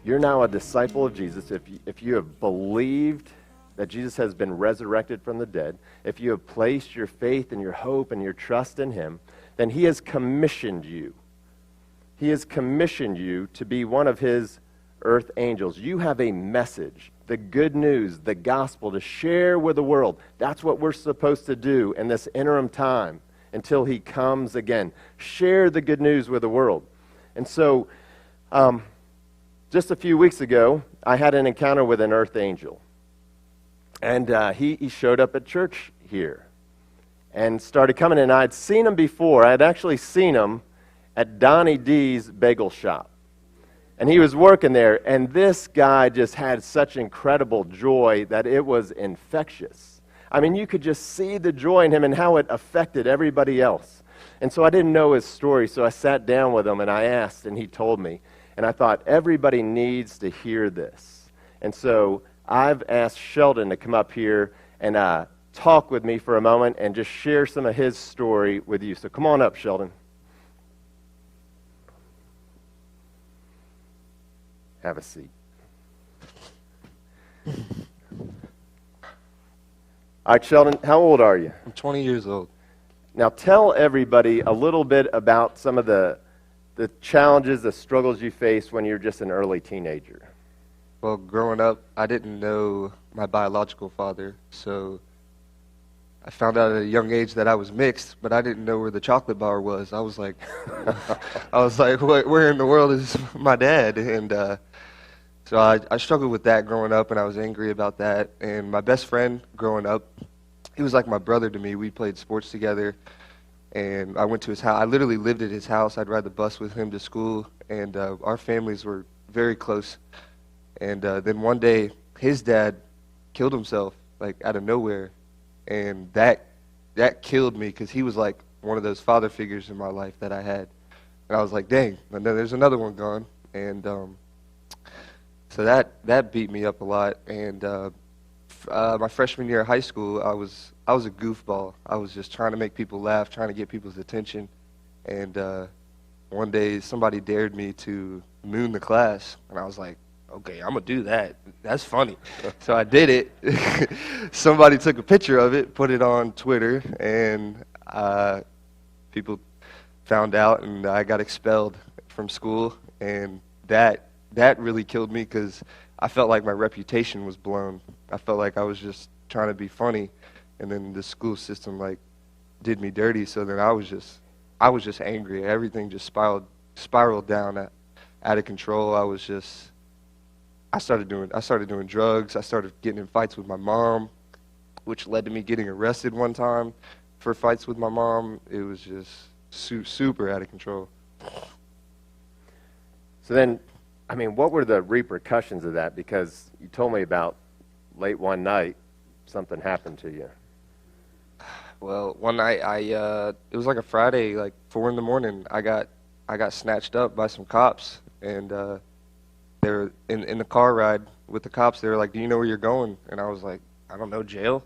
you're now a disciple of Jesus, if you have believed that Jesus has been resurrected from the dead, if you have placed your faith and your hope and your trust in him, then he has commissioned you. He has commissioned you to be one of his earth angels. You have a message, the good news, the gospel to share with the world. That's what we're supposed to do in this interim time until he comes again. Share the good news with the world. And so, just a few weeks ago, I had an encounter with an earth angel. And he showed up at church here and started coming in. I'd seen him before. I had actually seen him at Donnie D's bagel shop. And he was working there, and this guy just had such incredible joy that it was infectious. I mean, you could just see the joy in him and how it affected everybody else. And so I didn't know his story, so I sat down with him and I asked, and he told me. And I thought, everybody needs to hear this. And so I've asked Sheldon to come up here and talk with me for a moment and just share some of his story with you. So come on up, Sheldon. Have a seat. All right, Sheldon, how old are you? I'm 20 years old. Now tell everybody a little bit about some of the challenges, the struggles you faced when you were just an early teenager. Well, growing up, I didn't know my biological father, so I found out at a young age that I was mixed, but I didn't know where the chocolate bar was. I was like, where in the world is my dad? And so I struggled with that growing up, and I was angry about that. And my best friend growing up, he was like my brother to me. We played sports together, and I went to his house. I literally lived at his house. I'd ride the bus with him to school, and our families were very close. And then one day, his dad killed himself, like out of nowhere, and that killed me because he was like one of those father figures in my life that I had. And I was like, dang, and then there's another one gone. And so that beat me up a lot. And my freshman year of high school, I was a goofball. I was just trying to make people laugh, trying to get people's attention. And one day, somebody dared me to moon the class, and I was like, okay, I'm going to do that. That's funny. So I did it. Somebody took a picture of it, put it on Twitter, and people found out, and I got expelled from school. And that really killed me because I felt like my reputation was blown. I felt like I was just trying to be funny, and then the school system like did me dirty. So then I was just angry. Everything just spiraled down out of control. I started doing drugs. I started getting in fights with my mom, which led to me getting arrested one time for fights with my mom. It was just super out of control. So then, I mean, what were the repercussions of that? Because you told me about late one night, something happened to you. Well, one night it was like a Friday, like 4 a.m. I got snatched up by some cops, and they were in the car ride with the cops. They were like, "Do you know where you're going?" And I was like, "I don't know, jail."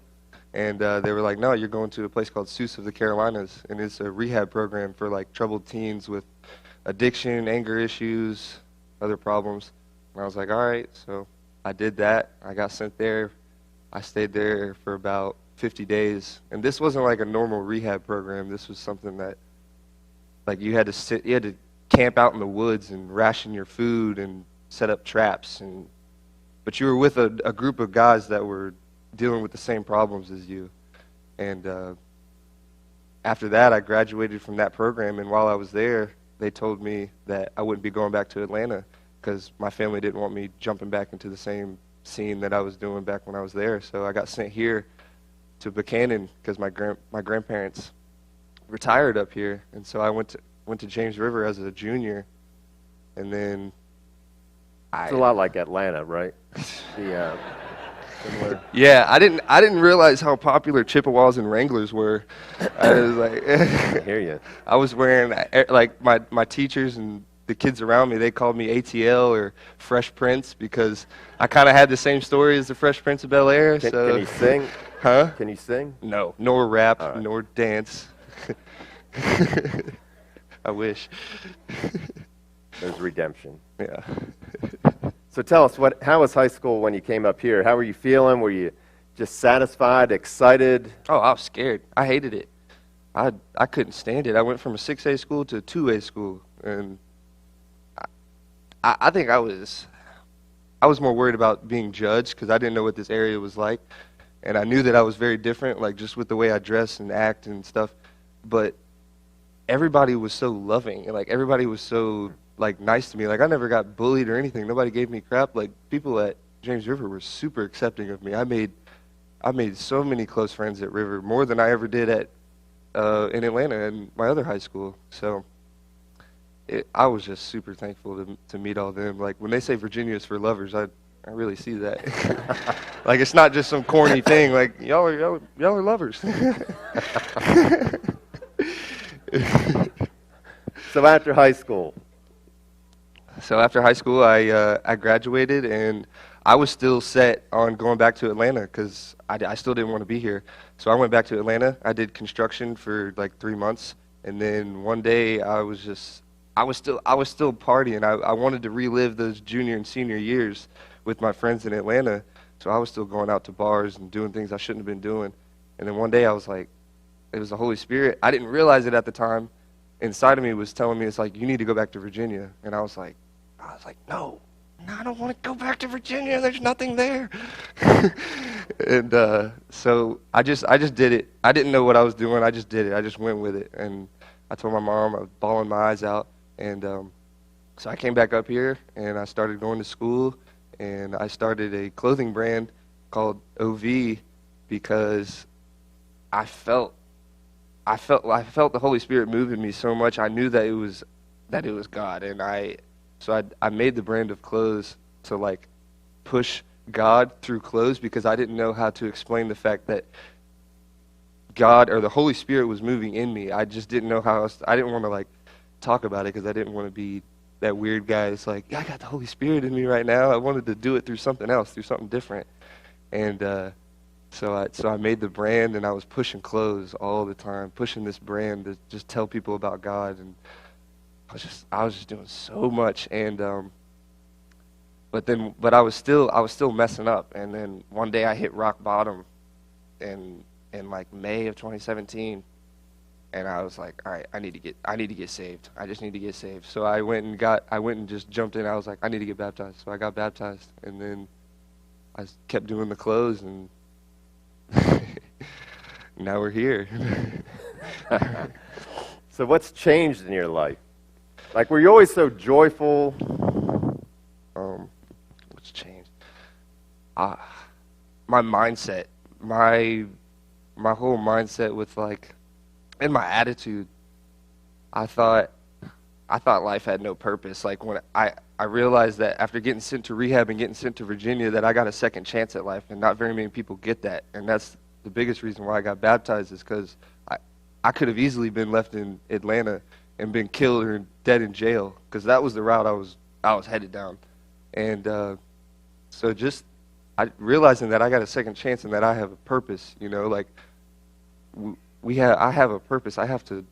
And they were like, "No, you're going to a place called Seuss of the Carolinas, and it's a rehab program for like troubled teens with addiction, anger issues, other problems." And I was like, "All right." So I did that. I got sent there. I stayed there for about 50 days. And this wasn't like a normal rehab program. This was something that, like, you had to camp out in the woods and ration your food and set up traps. But you were with a group of guys that were dealing with the same problems as you. And after that, I graduated from that program. And while I was there, they told me that I wouldn't be going back to Atlanta because my family didn't want me jumping back into the same scene that I was doing back when I was there. So I got sent here to Buchanan because my grandparents retired up here, and so I went to James River as a junior, and then it's a lot like Atlanta, right? Similar. Yeah, I didn't realize how popular Chippewas and Wranglers were. I was like, I hear you. I was wearing, like, my teachers and the kids around me, they called me ATL or Fresh Prince because I kind of had the same story as the Fresh Prince of Bel-Air. Can you sing? Huh? Can you sing? No, nor rap, right. nor dance. I wish. There's redemption. Yeah. So tell us, how was high school when you came up here? How were you feeling? Were you just satisfied, excited? Oh, I was scared. I hated it. I couldn't stand it. I went from a 6A school to a 2A school, and I think I was more worried about being judged because I didn't know what this area was like, and I knew that I was very different, like just with the way I dress and act and stuff. But everybody was so loving, and like everybody was so like nice to me. Like I never got bullied or anything. Nobody gave me crap. Like people at James River were super accepting of me. I made so many close friends at River, more than I ever did at in Atlanta and my other high school. So I was just super thankful to meet all them. Like when they say Virginia is for lovers, I really see that. Like it's not just some corny thing. Like y'all are lovers. So after high school? I graduated, and I was still set on going back to Atlanta because I still didn't want to be here. So I went back to Atlanta. I did construction for like 3 months, and then one day I was still partying. I wanted to relive those junior and senior years with my friends in Atlanta. So I was still going out to bars and doing things I shouldn't have been doing. And then one day I was like, it was the Holy Spirit. I didn't realize it at the time. Inside of me was telling me, it's like, you need to go back to Virginia. And I was like, no, I don't want to go back to Virginia. There's nothing there. And so I just did it. I didn't know what I was doing. I just did it. I just went with it. And I told my mom I was bawling my eyes out. And so I came back up here, and I started going to school. And I started a clothing brand called OV because I felt the Holy Spirit moving me so much. I knew that it was God, and I made the brand of clothes to like push God through clothes because I didn't know how to explain the fact that God or the Holy Spirit was moving in me. I just didn't know how else. I didn't want to like talk about it because I didn't want to be that weird guy. It's like, yeah, I got the Holy Spirit in me right now. I wanted to do it through something else, through something different, and. So I made the brand, and I was pushing clothes all the time, pushing this brand to just tell people about God, and I was just doing so much, and but I was still messing up, and then one day I hit rock bottom, in like May of 2017, and I was like, all right, I need to get saved. I just need to get saved. So I went and just jumped in. I was like, I need to get baptized. So I got baptized, and then I kept doing the clothes and. Now we're here. So what's changed in your life? Like, were you always so joyful? What's changed? My mindset, my whole mindset with like, and my attitude. I thought life had no purpose. Like when I realized that after getting sent to rehab and getting sent to Virginia that I got a second chance at life, and not very many people get that. And that's the biggest reason why I got baptized is because I could have easily been left in Atlanta and been killed or dead in jail because that was the route I was headed down. And so just realizing that I got a second chance and that I have a purpose, like I have a purpose. I have to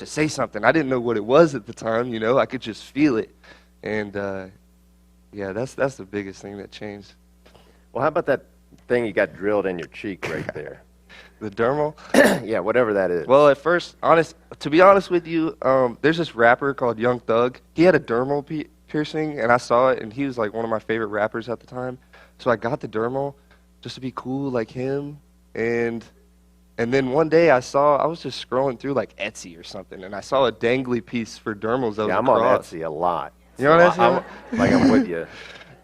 say something. I didn't know what it was at the time, I could just feel it. And yeah, that's the biggest thing that changed. Well, how about that thing you got drilled in your cheek right there? The dermal? Yeah, whatever that is. Well, at first, to be honest with you, there's this rapper called Young Thug. He had a dermal piercing, and I saw it, and he was like one of my favorite rappers at the time. So I got the dermal just to be cool like him. And then one day I was just scrolling through like Etsy or something, and I saw a dangly piece for dermals that was I'm on Etsy a lot. You're on Etsy? I'm with you.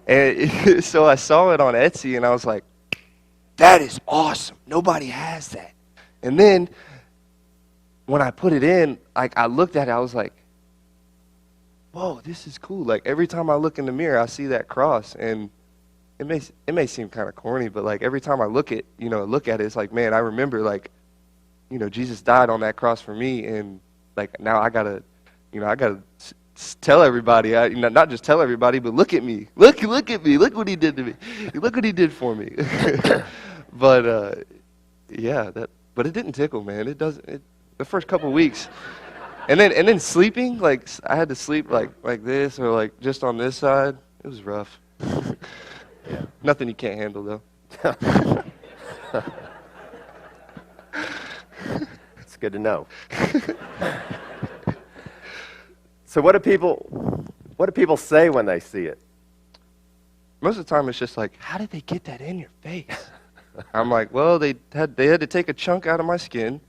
And so I saw it on Etsy, and I was like, that is awesome. Nobody has that. And then when I put it in, like I looked at it, I was like, whoa, this is cool. Like every time I look in the mirror, I see that cross, and it may seem kind of corny, but like every time I look at it, it's like, man, I remember like, Jesus died on that cross for me, and like now I gotta tell everybody, not just tell everybody, but look at me, look at me, look what he did to me, look what he did for me. But yeah, but it didn't tickle, man. It doesn't. The first couple weeks, and then sleeping, like I had to sleep like this or like just on this side. It was rough. Nothing you can't handle, though. It's good to know. So what do people say when they see it? Most of the time, it's just like, how did they get that in your face? I'm like, well, they had to take a chunk out of my skin,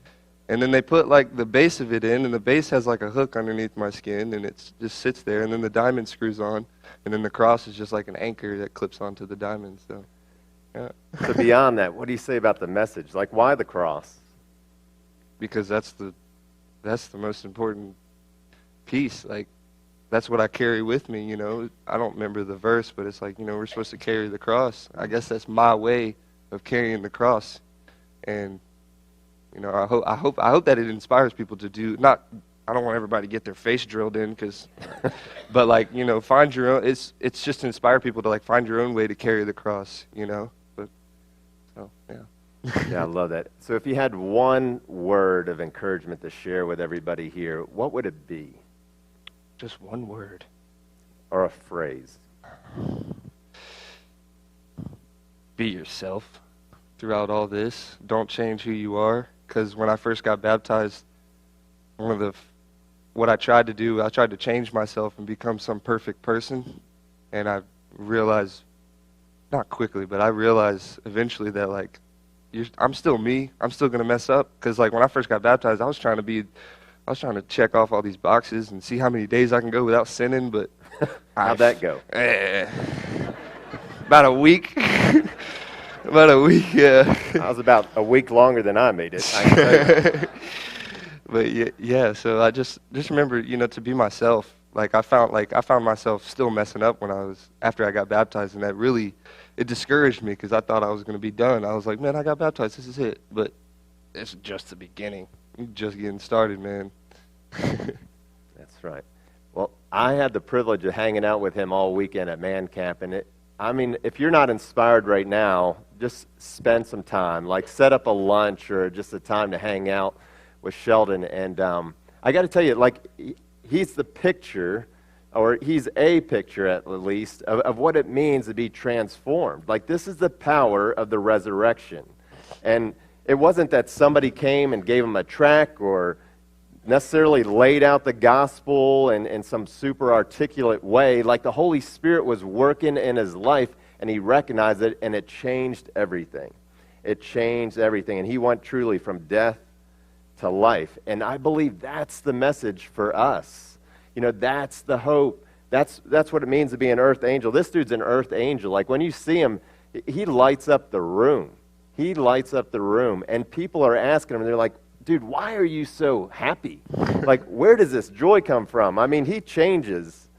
and then they put like the base of it in, and the base has like a hook underneath my skin, and it just sits there, and then the diamond screws on, and then the cross is just like an anchor that clips onto the diamond. So, yeah. So beyond that, what do you say about the message? Like, why the cross? Because that's the most important piece. Like, that's what I carry with me, you know. I don't remember the verse, but it's like, you know, we're supposed to carry the cross. I guess that's my way of carrying the cross. And, you know, I hope that it inspires people to do, not, I don't want everybody to get their face drilled in, but like, you know, find your own, it's just to inspire people to like find your own way to carry the cross, you know. But, so, yeah. Yeah, I love that. So if you had one word of encouragement to share with everybody here, what would it be? Just one word. Or a phrase? Be yourself throughout all this. Don't change who you are. Because when I first got baptized, what I tried to do, I tried to change myself and become some perfect person. And I realized, not quickly, but I realized eventually that like, I'm still me. I'm still going to mess up. Because like when I first got baptized, I was trying to check off all these boxes and see how many days I can go without sinning, but how'd that go? About a week. About a week, yeah. I was about a week longer than I made it, I can tell you. But yeah, so I just remember, you know, to be myself. Like I found myself still messing up after I got baptized, and that really, it discouraged me because I thought I was going to be done. I was like, man, I got baptized, this is it. But it's just the beginning. You're just getting started, man. That's right. Well, I had the privilege of hanging out with him all weekend at Man Camp, and if you're not inspired right now, just spend some time. Like set up a lunch or just a time to hang out with Sheldon. And I got to tell you, like he's the picture, or he's a picture at least, of what it means to be transformed. Like this is the power of the resurrection. And it wasn't that somebody came and gave him a tract or necessarily laid out the gospel in some super articulate way. Like the Holy Spirit was working in his life, and he recognized it, and it changed everything. It changed everything, and he went truly from death to life. And I believe that's the message for us. You know, that's the hope. That's what it means to be an earth angel. This dude's an earth angel. Like when you see him, he lights up the room. He lights up the room, and people are asking him, and they're like, dude, why are you so happy? Like, where does this joy come from? I mean, he changes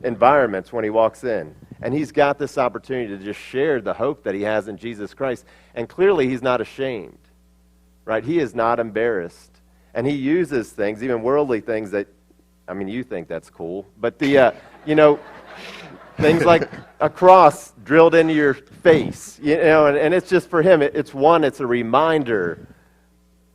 environments when he walks in, and he's got this opportunity to just share the hope that he has in Jesus Christ, and clearly he's not ashamed, right? He is not embarrassed, and he uses things, even worldly things that, I mean, you think that's cool, but things like a cross drilled into your face, you know, and it's just for him, it's a reminder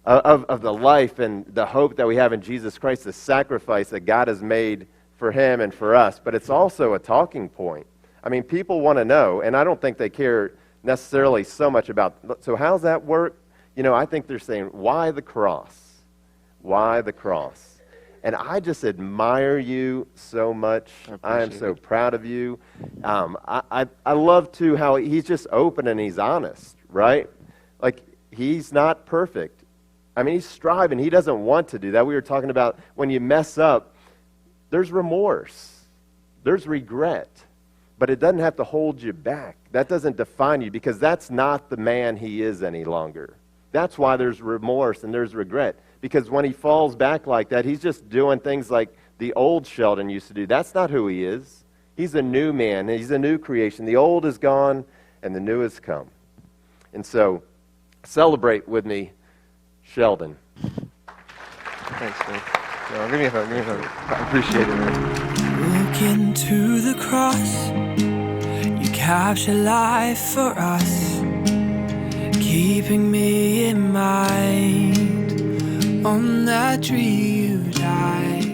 of the life and the hope that we have in Jesus Christ, the sacrifice that God has made for him and for us. But it's also a talking point. I mean, people want to know, and I don't think they care necessarily so much about, so how's that work? You know, I think they're saying, why the cross? Why the cross? And I just admire you so much. I am so proud of you. I love, too, how he's just open and he's honest, right? Like, he's not perfect. I mean, he's striving. He doesn't want to do that. We were talking about when you mess up, there's remorse. There's regret. But it doesn't have to hold you back. That doesn't define you, because that's not the man he is any longer. That's why there's remorse and there's regret. Because when he falls back like that, he's just doing things like the old Sheldon used to do. That's not who he is. He's a new man. He's a new creation. The old is gone and the new has come. And so, celebrate with me, Sheldon. Thanks, man. No, give me a hug. I appreciate it, man. Look into the cross. You capture life for us, keeping me in mind. On that tree you died.